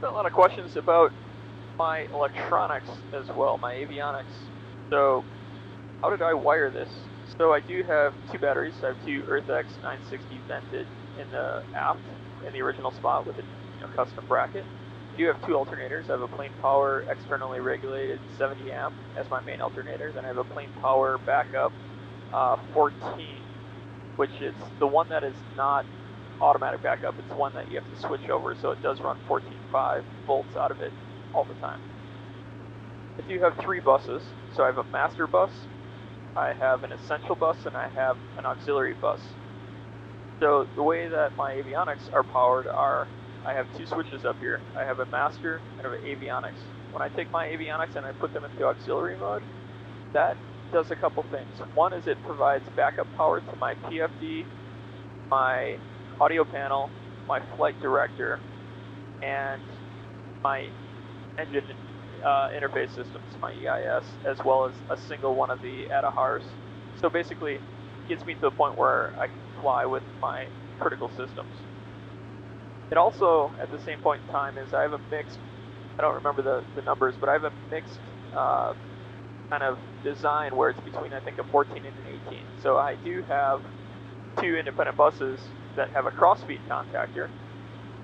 got a lot of questions about my electronics as well, my avionics. So how did I wire this? So I do have two batteries. I have two ETX-900 vented in the aft in the original spot with a custom bracket. I do have two alternators. I have a plain power externally regulated 70 amp as my main alternator. Then I have a plain power backup 14, which is the one that is not automatic backup. It's one that you have to switch over, so it does run 14.5 volts out of it all the time. I do have three buses. So I have a master bus, I have an essential bus, and I have an auxiliary bus. So the way that my avionics are powered are, I have two switches up here. I have a master and I have an avionics. When I take my avionics and I put them into auxiliary mode, that does a couple things. One is it provides backup power to my PFD, my audio panel, my flight director, and my engine interface systems, my EIS, as well as a single one of the ADAHRs. So basically, it gets me to the point where I can fly with my critical systems. It also, at the same point in time, is I have a mixed, I don't remember the numbers, but I have a mixed kind of design where it's between, I think, a 14 and an 18. So I do have two independent buses that have a cross-feed contactor,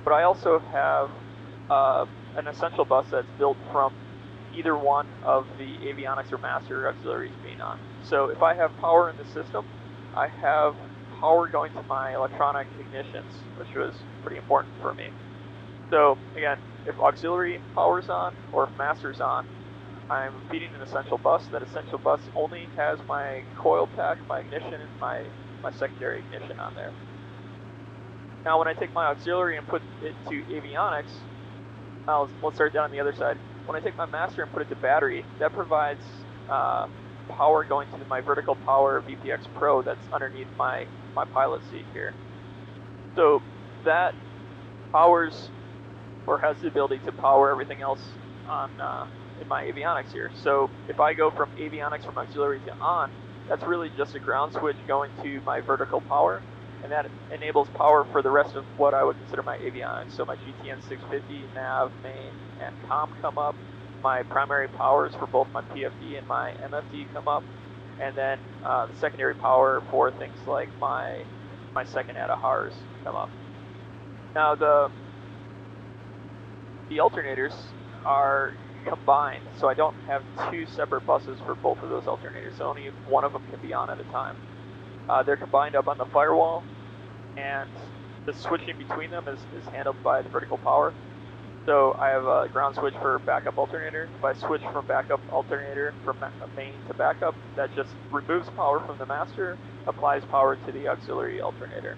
but I also have an essential bus that's built from either one of the avionics or master auxiliaries being on. So if I have power in the system, I have power going to my electronic ignitions, which was pretty important for me. So again, if auxiliary power's on or if master's on, I'm feeding an essential bus. That essential bus only has my coil pack, my ignition, and my secondary ignition on there. Now when I take my auxiliary and put it to avionics, let's start down on the other side. When I take my master and put it to battery, that provides power going to my vertical power VPX Pro that's underneath my pilot seat here. So that powers, or has the ability to power everything else on in my avionics here. So if I go from avionics from auxiliary to on, that's really just a ground switch going to my vertical power, and that enables power for the rest of what I would consider my avionics. So my GTN 650, nav, main, and comm come up. My primary powers for both my PFD and my MFD come up, and then the secondary power for things like my second ADAHRs come up. Now the alternators are combined, so I don't have two separate buses for both of those alternators. So only one of them can be on at a time. They're combined up on the firewall, and the switching between them is handled by the vertical power. So I have a ground switch for backup alternator. If I switch from backup alternator from main to backup, that just removes power from the master, applies power to the auxiliary alternator.